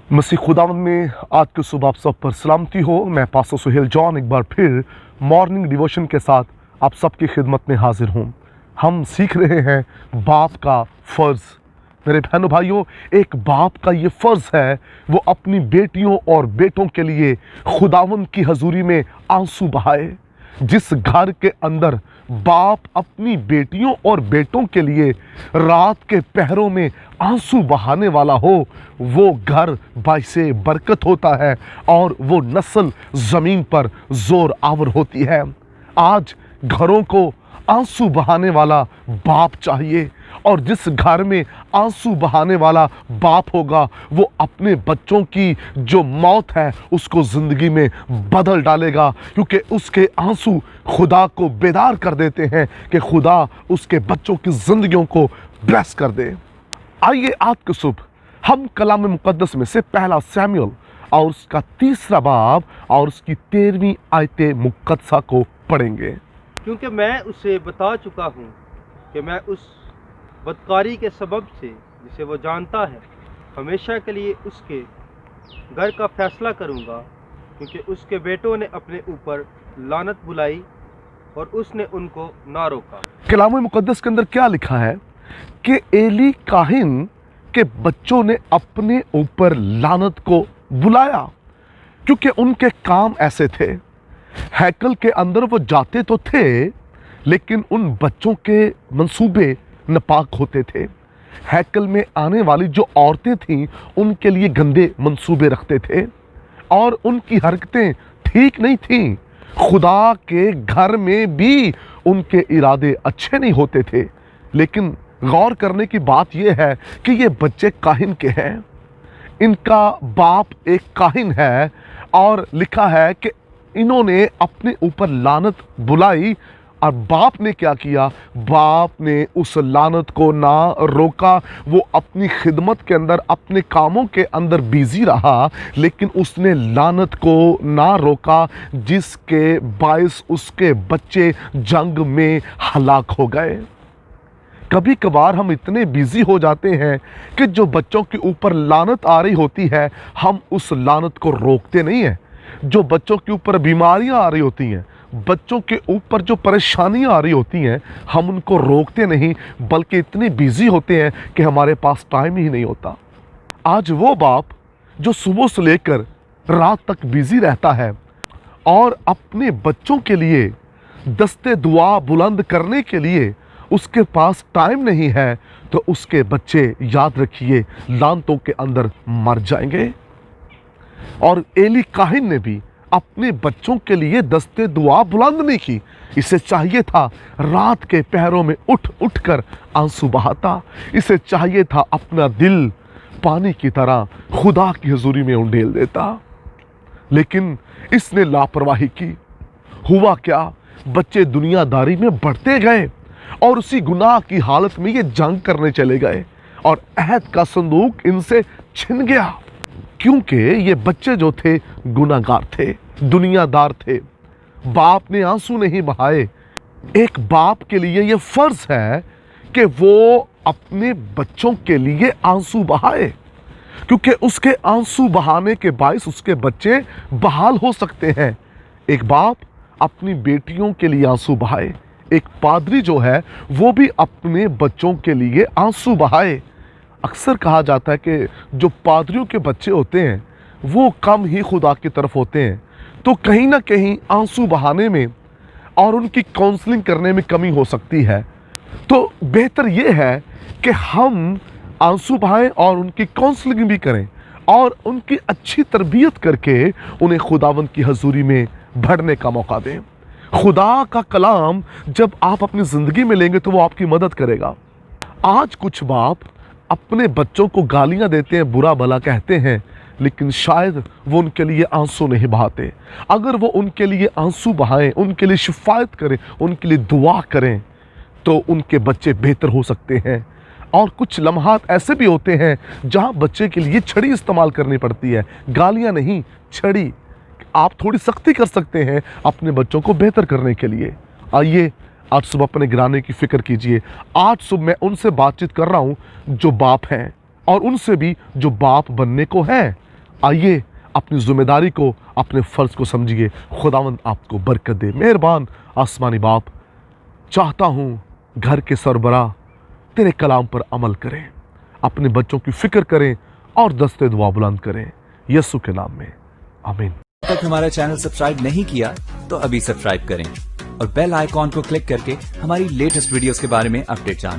मसीह खुदावंद में आज की सुबह आप सब पर सलामती हो। मैं पास्टर सुहेल जॉन एक बार फिर मॉर्निंग डिवोशन के साथ आप सबकी खिदमत में हाजिर हूँ। हम सीख रहे हैं बाप का फ़र्ज़। मेरे बहनों भाइयों, एक बाप का ये फ़र्ज़ है वो अपनी बेटियों और बेटों के लिए खुदावंद की हजूरी में आंसू बहाए। जिस घर के अंदर बाप अपनी बेटियों और बेटों के लिए रात के पहरों में आंसू बहाने वाला हो, वो घर बाइसे बरकत होता है और वो नस्ल ज़मीन पर जोर आवर होती है। आज घरों को आंसू बहाने वाला बाप चाहिए, और जिस घर में आंसू बहाने वाला बाप होगा वो अपने बच्चों की जो मौत है उसको ज़िंदगी में बदल डालेगा, क्योंकि उसके आंसू खुदा को बेदार कर देते हैं कि खुदा उसके बच्चों की ज़िंदगियों को ब्लेस कर दे। आइए आज की सुबह हम कलाम मुक़द्दस में से पहला सैमुएल और उसका 3 बाब और उसकी 13वीं आयत मुक़द्दसा को पढ़ेंगे। क्योंकि मैं उसे बता चुका हूँ कि मैं उस बदकारी के सबब से जिसे वो जानता है हमेशा के लिए उसके घर का फैसला करूँगा, क्योंकि उसके बेटों ने अपने ऊपर लानत बुलाई और उसने उनको ना रोका। कलाम मुक़द्दस के अंदर क्या लिखा है कि एली काहिन के बच्चों ने अपने ऊपर लानत को बुलाया, क्योंकि उनके काम ऐसे थे। हैकल के अंदर वो जाते तो थे, लेकिन उन बच्चों के मंसूबे नापाक होते थे। हैकल में आने वाली जो औरतें थीं उनके लिए गंदे मंसूबे रखते थे और उनकी हरकतें ठीक नहीं थीं। खुदा के घर में भी उनके इरादे अच्छे नहीं होते थे। लेकिन गौर करने की बात यह है कि ये बच्चे काहिन के हैं, इनका बाप एक काहिन है, और लिखा है कि इन्होंने अपने ऊपर लानत बुलाई। और बाप ने क्या किया? बाप ने उस लानत को ना रोका। वो अपनी खिदमत के अंदर, अपने कामों के अंदर बिजी रहा, लेकिन उसने लानत को ना रोका, जिसके बायस उसके बच्चे जंग में हलाक हो गए। कभी कभार हम इतने बिजी हो जाते हैं कि जो बच्चों के ऊपर लानत आ रही होती है हम उस लानत को रोकते नहीं हैं। जो बच्चों के ऊपर बीमारियां आ रही होती हैं, बच्चों के ऊपर जो परेशानियां आ रही होती हैं, हम उनको रोकते नहीं, बल्कि इतने बिजी होते हैं कि हमारे पास टाइम ही नहीं होता। आज वो बाप जो सुबह से लेकर रात तक बिजी रहता है और अपने बच्चों के लिए दस्ते दुआ बुलंद करने के लिए उसके पास टाइम नहीं है, तो उसके बच्चे याद रखिए लानतों के अंदर मर जाएंगे। और एली काहिन ने भी अपने बच्चों के लिए दस्ते दुआ बुलंद नहीं की। इसे चाहिए था रात के पहरों में उठ उठ कर आंसू बहाता। इसे चाहिए था अपना दिल पानी की तरह खुदा की हजूरी में उंडेल देता, लेकिन इसने लापरवाही की। हुआ क्या? बच्चे दुनियादारी में बढ़ते गए और उसी गुनाह की हालत में ये जंग करने चले गए, और अहद का संदूक इनसे छिन गया, क्योंकि ये बच्चे जो थे गुनाहगार थे, दुनियादार थे। बाप ने आंसू नहीं बहाए। एक बाप के लिए ये फर्ज है कि वो अपने बच्चों के लिए आंसू बहाए, क्योंकि उसके आंसू बहाने के बायस उसके बच्चे बहाल हो सकते हैं। एक बाप अपनी बेटियों के लिए आंसू बहाए। एक पादरी जो है वो भी अपने बच्चों के लिए आंसू बहाए। अक्सर कहा जाता है कि जो पादरियों के बच्चे होते हैं वो कम ही खुदा की तरफ होते हैं, तो कहीं ना कहीं आंसू बहाने में और उनकी काउंसलिंग करने में कमी हो सकती है। तो बेहतर ये है कि हम आंसू बहाएं और उनकी काउंसलिंग भी करें और उनकी अच्छी तरबियत करके उन्हें खुदावंद की हजूरी में बढ़ने का मौका दें। खुदा का कलाम जब आप अपनी ज़िंदगी में लेंगे तो वो आपकी मदद करेगा। आज कुछ बाप अपने बच्चों को गालियां देते हैं, बुरा भला कहते हैं, लेकिन शायद वो उनके लिए आंसू नहीं बहाते। अगर वो उनके लिए आंसू बहाएं, उनके लिए शिफायत करें, उनके लिए दुआ करें, तो उनके बच्चे बेहतर हो सकते हैं। और कुछ लम्हात ऐसे भी होते हैं जहां बच्चे के लिए छड़ी इस्तेमाल करनी पड़ती है, गालियां नहीं, छड़ी। आप थोड़ी सख्ती कर सकते हैं अपने बच्चों को बेहतर करने के लिए। आइए आज सुबह अपने गिराने की फिक्र कीजिए। आज सुबह मैं उनसे बातचीत कर रहा हूं जो बाप हैं और उनसे भी जो बाप बनने को हैं। आइए अपनी जिम्मेदारी को, अपने फर्ज को समझिए। खुदावंद आपको बरकत दे। मेहरबान आसमानी बाप, चाहता हूँ घर के सरबराह तेरे कलाम पर अमल करें, अपने बच्चों की फिक्र करें और दस्ते दुआ बुलंद करें, यीशु के नाम में, आमीन। अब तक हमारा चैनल सब्सक्राइब नहीं किया तो अभी सब्सक्राइब करें और बेल आइकॉन को क्लिक करके हमारी लेटेस्ट वीडियोस के बारे में अपडेट जानें।